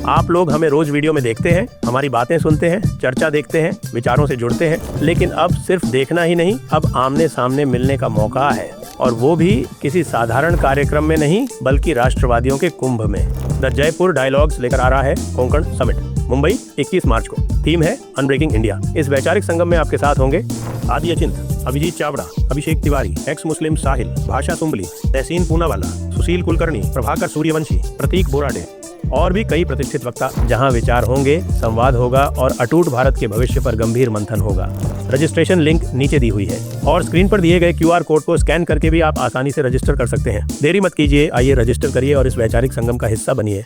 आप लोग हमें रोज वीडियो में देखते हैं, हमारी बातें सुनते हैं, चर्चा देखते हैं, विचारों से जुड़ते हैं, लेकिन अब सिर्फ देखना ही नहीं, अब आमने सामने मिलने का मौका है, और वो भी किसी साधारण कार्यक्रम में नहीं बल्कि राष्ट्रवादियों के कुंभ में। द जयपुर डायलॉग्स लेकर आ रहा है कोंकण समिट, मुंबई 21 मार्च को। थीम है अनब्रेकिंग इंडिया। इस वैचारिक संगम में आपके साथ होंगे आदि अचिंत, अभिजीत चावड़ा, अभिषेक तिवारी, एक्स मुस्लिम साहिल, भाषा सुंबली, तहसीन पूनावाला, सुशील कुलकर्णी, प्रभाकर सूर्यवंशी, प्रतीक बोराडे और भी कई प्रतिष्ठित वक्ता। जहां विचार होंगे, संवाद होगा और अटूट भारत के भविष्य पर गंभीर मंथन होगा। रजिस्ट्रेशन लिंक नीचे दी हुई है और स्क्रीन पर दिए गए QR कोड को स्कैन करके भी आप आसानी से रजिस्टर कर सकते हैं। देरी मत कीजिए, आइए रजिस्टर करिए और इस वैचारिक संगम का हिस्सा बनिए।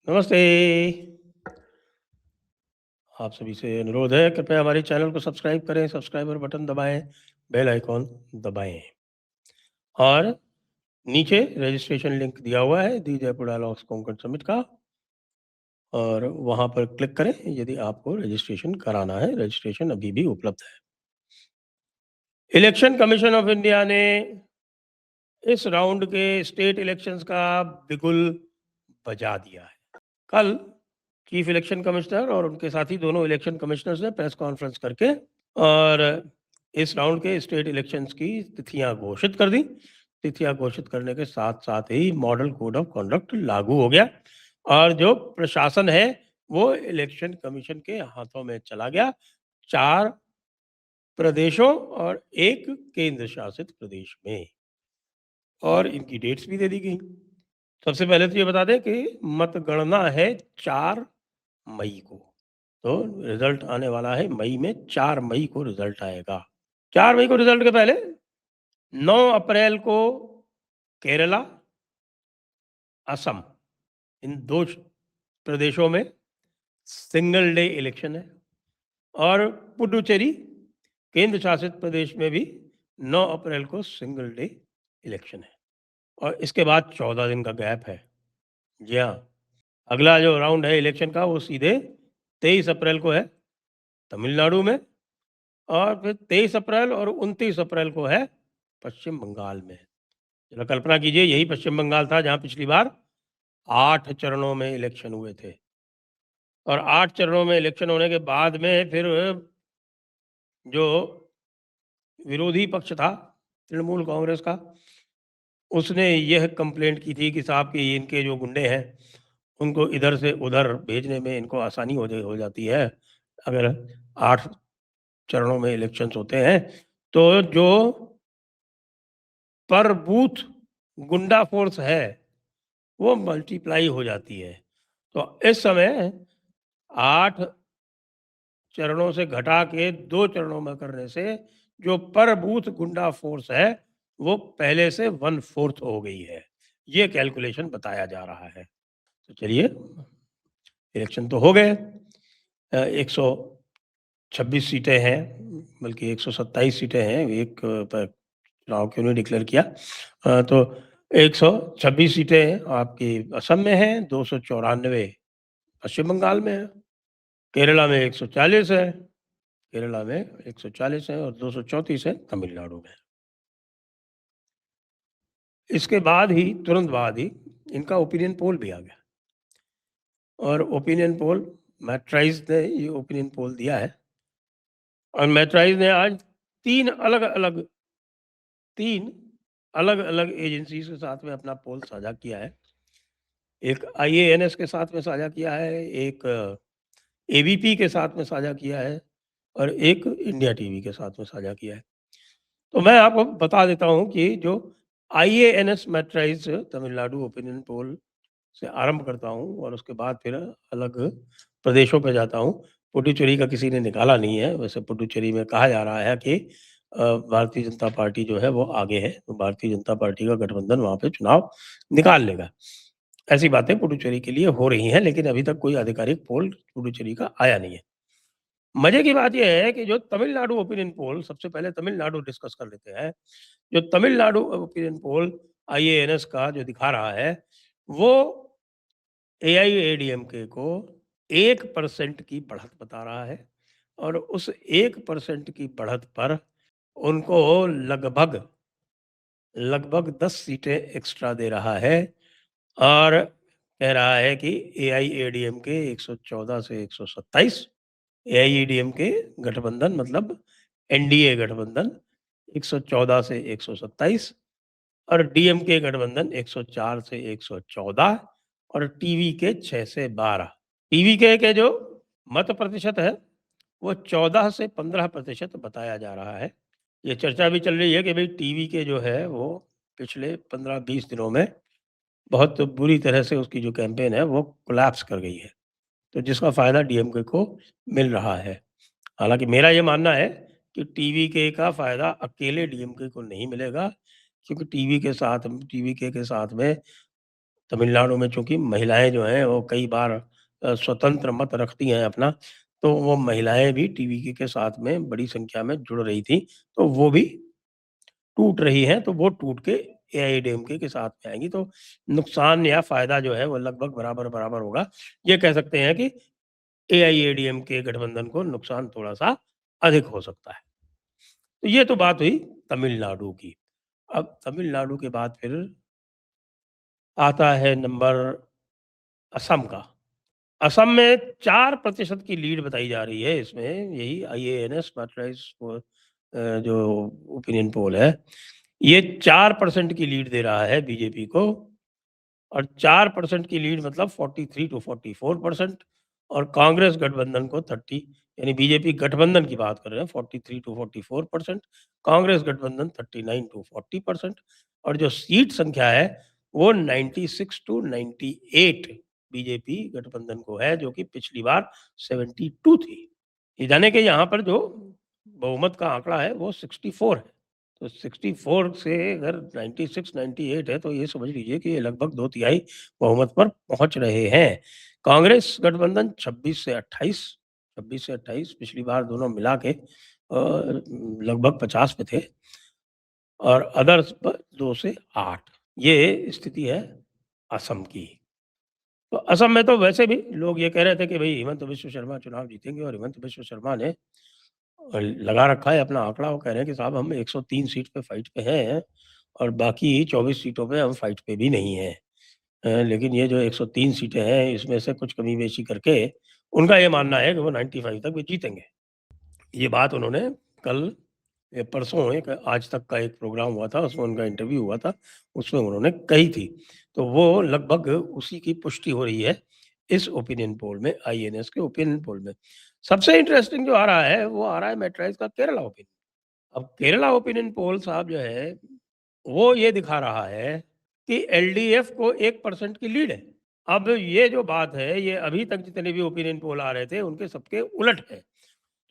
नमस्ते, आप सभी से अनुरोध है, कृपया हमारे चैनल को सब्सक्राइब करें, सब्सक्राइबर बटन दबाएं, बेल आइकॉन दबाएं और नीचे रजिस्ट्रेशन लिंक दिया हुआ है दी जयपुर डायलॉग्स कोंकण समिट का, और वहां पर क्लिक करें यदि आपको रजिस्ट्रेशन कराना है। रजिस्ट्रेशन अभी भी उपलब्ध है। इलेक्शन कमीशन ऑफ इंडिया ने इस राउंड के स्टेट इलेक्शंस का बिगुल बजा दिया है। कल चीफ इलेक्शन कमिश्नर और उनके साथी दोनों इलेक्शन कमिश्नर्स ने प्रेस कॉन्फ्रेंस करके और इस राउंड के स्टेट इलेक्शंस की तिथियां घोषित कर दी। तिथियां घोषित करने के साथ साथ ही मॉडल कोड ऑफ कंडक्ट लागू हो गया और जो प्रशासन है वो इलेक्शन कमीशन के हाथों में चला गया। 4 प्रदेशों और 1 केंद्र शासित प्रदेश में, और इनकी डेट्स भी दे दी गई। सबसे पहले तो ये बता दें कि मतगणना है 4 मई को, तो रिजल्ट आने वाला है मई में। 4 मई को रिजल्ट आएगा। 4 मई को रिजल्ट के पहले 9 अप्रैल को केरला, असम, इन 2 प्रदेशों में सिंगल डे इलेक्शन है, और पुडुचेरी केंद्र शासित प्रदेश में भी 9 अप्रैल को सिंगल डे इलेक्शन है, और इसके बाद 14 दिन का गैप है। जी हाँ, अगला जो राउंड है इलेक्शन का वो सीधे 23 अप्रैल को है तमिलनाडु में, और फिर 23 अप्रैल और 29 अप्रैल को है पश्चिम बंगाल में। जरा कल्पना कीजिए, यही पश्चिम बंगाल था जहां पिछली बार 8 चरणों में इलेक्शन हुए थे, और 8 चरणों में इलेक्शन होने के बाद में फिर जो विरोधी पक्ष था तृणमूल कांग्रेस का, उसने यह कंप्लेंट की थी कि साहब कि इनके जो गुंडे हैं उनको इधर से उधर भेजने में इनको आसानी हो जाती है। अगर 8 चरणों में इलेक्शंस होते हैं तो जो पर बूथ गुंडा फोर्स है वो मल्टीप्लाई हो जाती है। तो इस समय 8 चरणों से घटा के 2 चरणों में करने से जो पर बूथ गुंडा फोर्स है वो पहले से 1/4 हो गई है। ये कैलकुलेशन बताया जा रहा है। तो चलिए, इलेक्शन तो हो गए। 126 सीटें हैं, बल्कि 127 सीटें हैं। एक चुनाव क्यों नहीं डिक्लेयर किया। तो 126 सीटें आपकी असम में हैं, 294 पश्चिम बंगाल में है, केरला में 140 है, केरला में 140 है, और 234 है तमिलनाडु में। इसके बाद ही, तुरंत बाद ही इनका ओपिनियन पोल भी आ गया, और ओपिनियन पोल मैट्राइज ने ये ओपिनियन पोल दिया है, और मैट्राइज ने आज 3 अलग अलग एजेंसीज के साथ में अपना पोल साझा किया है। एक IANS के साथ में साझा किया है, एक ABP के साथ में साझा किया है, और एक इंडिया टीवी के साथ में साझा किया है। तो मैं आपको बता देता हूं कि जो IANS मैट्राइज तमिलनाडु ओपिनियन पोल से आरंभ करता हूं और उसके बाद फिर अलग प्रदेशों पर जाता हूं। पुडुचेरी का किसी ने निकाला नहीं है। वैसे पुडुचेरी में कहा जा रहा है कि भारतीय जनता पार्टी जो है वो आगे है, तो भारतीय जनता पार्टी का गठबंधन वहां पे चुनाव निकाल लेगा। ऐसी बातें पुडुचेरी के लिए हो रही हैं, लेकिन अभी तक कोई आधिकारिक पोल पुडुचेरी का आया नहीं है। मजे की बात यह है कि जो तमिलनाडु ओपिनियन पोल, सबसे पहले तमिलनाडु डिस्कस कर लेते हैं। जो तमिलनाडु ओपिनियन पोल IANS का जो दिखा रहा है वो AIADMK को 1% की बढ़त बता रहा है, और उस 1% की बढ़त पर उनको लगभग 10 सीटें एक्स्ट्रा दे रहा है। और कह रहा है कि एआईएडीएमके 114 से 127, एआईएडीएमके गठबंधन मतलब एनडीए गठबंधन 114 से 127 और डीएमके गठबंधन 104 से 114 और टीवी के 6 से 12। टीवी के जो मत प्रतिशत है वो 14 से 15% बताया जा रहा है। ये चर्चा भी चल रही है कि भाई टीवी के जो है वो पिछले 15-20 दिनों में बहुत बुरी तरह से उसकी जो कैंपेन है वो कोलैप्स कर गई है, तो जिसका फ़ायदा डीएमके को मिल रहा है। हालाँकि मेरा ये मानना है कि टीवीके का फ़ायदा अकेले डीएमके को नहीं मिलेगा, क्योंकि टीवीके के साथ में तमिलनाडु में चूँकि महिलाएँ जो हैं वो कई बार स्वतंत्र मत रखती हैं अपना, तो वो महिलाएँ भी टीवीके के साथ में बड़ी संख्या में जुड़ रही थीं, तो वो भी टूट रही हैं, तो वो टूट के एआईएडीएमके के साथ में आएँगी, तो नुकसान या फ़ायदा जो है वो लगभग बराबर-बराबर होगा। ये कह सकते हैं कि एआईएडीएमके गठबंधन को नुकसान थोड़ा-सा अधिक हो सकता है। तो ये तो बात हुई तमिलनाडु की। अब तमिलनाडु के बाद फिर आता है नंबर असम का। असम में 4% की लीड बताई जा रही है इसमें, यही आईएएनएस मर्चेंडाइज जो ओपिनियन पोल है, ये 4% की लीड दे रहा है बीजेपी को और 4% की लीड मतलब 43 टू 44% और कांग्रेस गठबंधन को 30 यानी बीजेपी गठबंधन की बात कर रहे हैं 43 टू 44%, कांग्रेस गठबंधन 39 टू 40% और जो सीट संख्या है वो 96 टू 98 बीजेपी गठबंधन को है, जो कि पिछली बार 72 थी। ये जाने के यहाँ पर जो बहुमत का आंकड़ा है वो 64 है। तो 64 से अगर 96-98 है तो ये समझ लीजिए कि ये लगभग 2/3 बहुमत पर पहुंच रहे हैं। कांग्रेस गठबंधन 26 से 28 पिछली बार दोनों मिला के लगभग 50 पे थे और अदर्स पर 2 से 8। ये स्थिति है असम की। तो असम में तो वैसे भी लोग ये कह रहे थे कि भाई हिमंत बिश्व शर्मा चुनाव जीतेंगे और हिमंत बिश्व शर्मा ने लगा रखा है अपना आंकड़ा। वो कह रहे हैं कि साहब हम 103 सीट पे फाइट पे हैं और बाकी 24 सीटों पे हम फाइट पे भी नहीं हैं। लेकिन ये जो 103 सीटें हैं इसमें से कुछ कमी बेशी करके उनका ये मानना है कि वो 95 तक भी जीतेंगे। ये बात उन्होंने कल परसों एक आज तक का एक प्रोग्राम हुआ था, उसमें उनका इंटरव्यू हुआ था, उसमें उन्होंने कही थी। तो वो लगभग उसी की पुष्टि हो रही है इस ओपिनियन पोल में, आईएनएस के ओपिनियन पोल में। सबसे इंटरेस्टिंग जो आ रहा है वो आ रहा है मैट्राइज का केरला ओपिनियन। अब केरला ओपिनियन पोल साहब जो है वो ये दिखा रहा है कि एलडीएफ को 1% की लीड है। अब ये जो बात है ये अभी तक जितने भी ओपिनियन पोल आ रहे थे उनके सबके उलट है।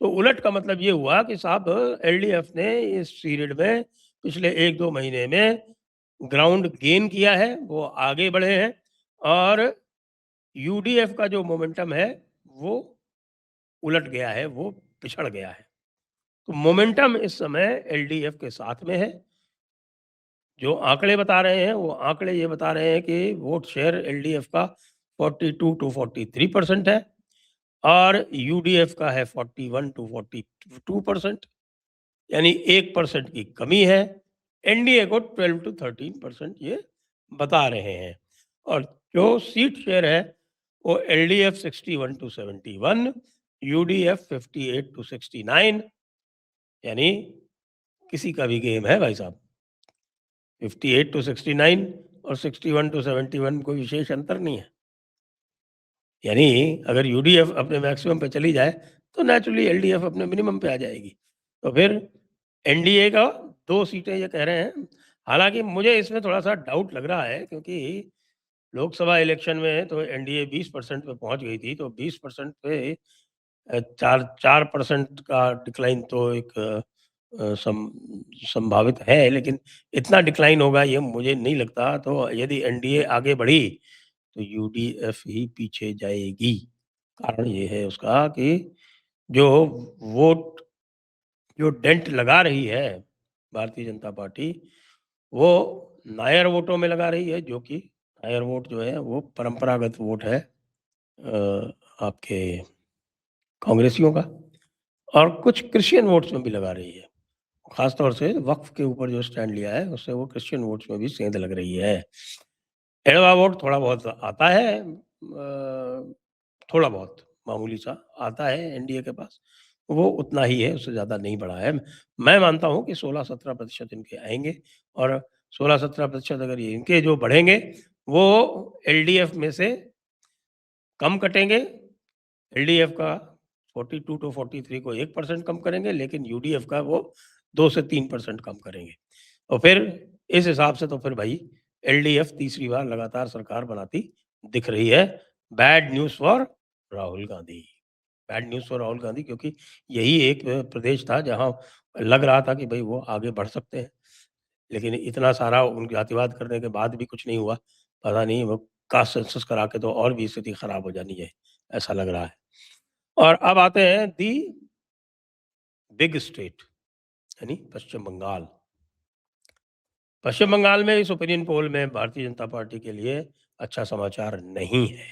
तो उलट का मतलब ये हुआ कि साहब एलडीएफ ने इस पीरियड में पिछले 1-2 महीने में ग्राउंड गेन किया है, वो आगे बढ़े हैं और यूडीएफ का जो मोमेंटम है वो उलट गया है, वो पिछड़ गया है। तो मोमेंटम इस समय एलडीएफ के साथ में है। जो आंकड़े बता रहे हैं वो आंकड़े ये बता रहे हैं कि वोट शेयर एलडीएफ का 42 टू 43% है और यूडीएफ का है 41 टू 42%, यानी 1% की कमी है। एनडीए को 12 टू 13% ये बता रहे हैं और जो सीट शेयर है वो एलडीएफ 61 टू 71, यूडीएफ 58 टू 69, यानी किसी का भी गेम है भाई साहब। 58 टू 69 और 61 टू 71 कोई विशेष अंतर नहीं है। यानी अगर यूडीएफ अपने मैक्सिमम पे चली जाए तो नेचुरली एलडीएफ अपने मिनिमम पे आ जाएगी। तो फिर एनडीए का 2 सीटें ये कह रहे हैं। हालाँकि मुझे इसमें थोड़ा-सा डाउट लग रहा है क्योंकि लोकसभा इलेक्शन में तो एनडीए 20% पे पहुँच गई थी, तो 20% पे 4% का डिक्लाइन तो एक संभावित है, लेकिन इतना डिक्लाइन होगा ये मुझे नहीं लगता। तो यदि एनडीए आगे बढ़ी तो यूडीएफ ही पीछे जाएगी। कारण ये है उसका कि जो वोट जो डेंट लगा रही है भारतीय जनता पार्टी, वो नायर वोटों में लगा रही है, जो कि नायर वोट जो है वो परंपरागत वोट है आपके कांग्रेसियों का और कुछ क्रिश्चियन वोट्स में भी लगा रही है। खास तौर से वक्फ के ऊपर जो स्टैंड लिया है उससे वो क्रिश्चियन वोट्स में भी सेंध लग रही है। एडवा वोट थोड़ा बहुत आता है, थोड़ा बहुत मामूली सा आता है एनडीए के पास, वो उतना ही है, उससे ज़्यादा नहीं बढ़ा है। मैं मानता हूँ कि 16-17% इनके आएँगे और 16-17% अगर ये इनके जो बढ़ेंगे, वो एलडीएफ में से कम कटेंगे। एलडीएफ का 42 टू 43 को 1% कम करेंगे, लेकिन यूडीएफ का वो 2 से 3% कम करेंगे। और फिर इस हिसाब से तो फिर भाई एलडीएफ तीसरी बार लगातार सरकार बनाती दिख रही है। Bad news for Rahul Gandhi. Bad news for Rahul Gandhi, क्योंकि यही एक प्रदेश था जहाँ लग रहा था कि भई वो आगे बढ़ सकते हैं। लेकिन इतना सारा उन जातिवाद करने के बाद भी कुछ नहीं हुआ। पता नहीं वो कास्ट सेंसस करा के तो और भी स्थिति खराब हो जानी है, ऐसा लग रहा है। और अब आते हैं दी बिग स्टेट, यानी पश्चिम बंगाल। पश्चिम बंगाल में इस ओपिनियन पोल में भारतीय जनता पार्टी के लिए अच्छा समाचार नहीं है,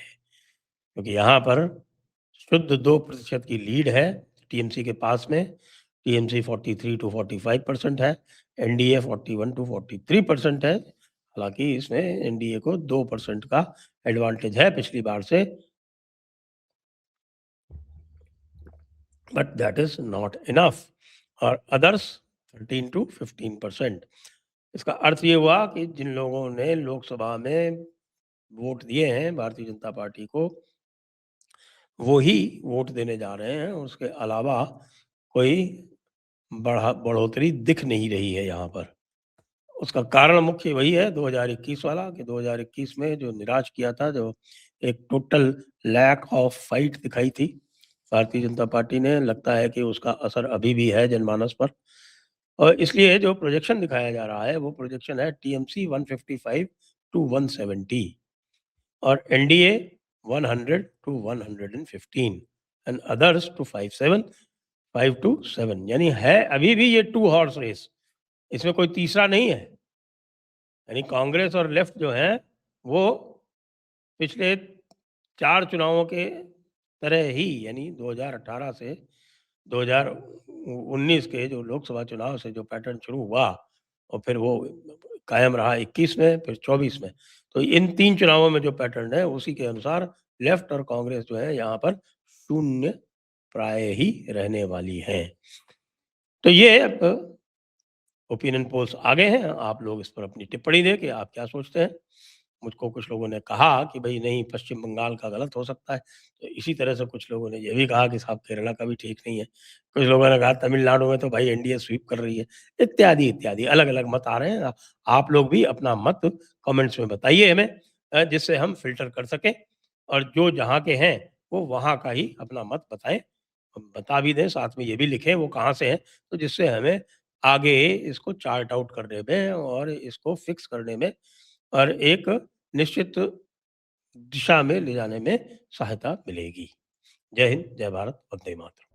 क्योंकि यहाँ पर शुद्ध 2% की लीड है टीएमसी के पास में। टीएमसी 43 टू 45% है, एनडीए 41 टू 43% है। हालांकि इसमें एनडीए को 2% का एडवांटेज है पिछली बार से, but that is not enough. और अदर्स 13 टू 15%। इसका अर्थ ये हुआ कि जिन लोगों ने लोकसभा में वोट दिए हैं भारतीय जनता पार्टी को, वो ही वोट देने जा रहे हैं। उसके अलावा कोई बढ़ोतरी दिख नहीं रही है यहाँ पर। उसका कारण मुख्य वही है 2021 वाला, कि 2021 में जो निराश किया था, जो एक टोटल लैक ऑफ फाइट दिखाई थी भारतीय जनता पार्टी ने, लगता है कि उसका असर अभी भी है जनमानस पर। और इसलिए जो प्रोजेक्शन दिखाया जा रहा है वो प्रोजेक्शन है टीएमसी 155 टू 170 और NDA 100 to 115 and others to 5 to 7। यानी है अभी भी ये 2 हॉर्स रेस, इसमें कोई तीसरा नहीं है। यानी कांग्रेस और लेफ्ट जो है वो पिछले 4 चुनावों के तरह ही, यानी 2018 से 2019 के जो लोकसभा चुनाव से जो पैटर्न शुरू हुआ और फिर वो कायम रहा 21 में, फिर 24 में। तो इन 3 चुनावों में जो पैटर्न है उसी के अनुसार लेफ्ट और कांग्रेस जो है यहाँ पर शून्य प्राय ही रहने वाली हैं। तो ये अब ओपिनियन पोल्स आ गए हैं, आप लोग इस पर अपनी टिप्पणी दें कि आप क्या सोचते हैं। मुझको कुछ लोगों ने कहा कि भई नहीं, पश्चिम बंगाल का गलत हो सकता है, तो इसी तरह से कुछ लोगों ने ये भी कहा कि साहब केरला का भी ठीक नहीं है। कुछ लोगों ने कहा तमिलनाडु में तो भाई एनडीए स्वीप कर रही है, इत्यादि, इत्यादि अलग-अलग मत आ रहे हैं। आप लोग भी अपना मत कमेंट्स में बताइए हमें, जिससे हम फ़िल्टर कर सकें और जो जहाँ के हैं, वो वहाँ का ही अपना मत बताएँ। बता भी दें, साथ में ये भी लिखें वो कहाँ से हैं, तो जिससे हमें आगे इसको चार्ट आउट करने में और इसको फिक्स करने में और एक निश्चित दिशा में ले जाने में सहायता मिलेगी। जय हिंद, जय भारत, वंदे मातरम।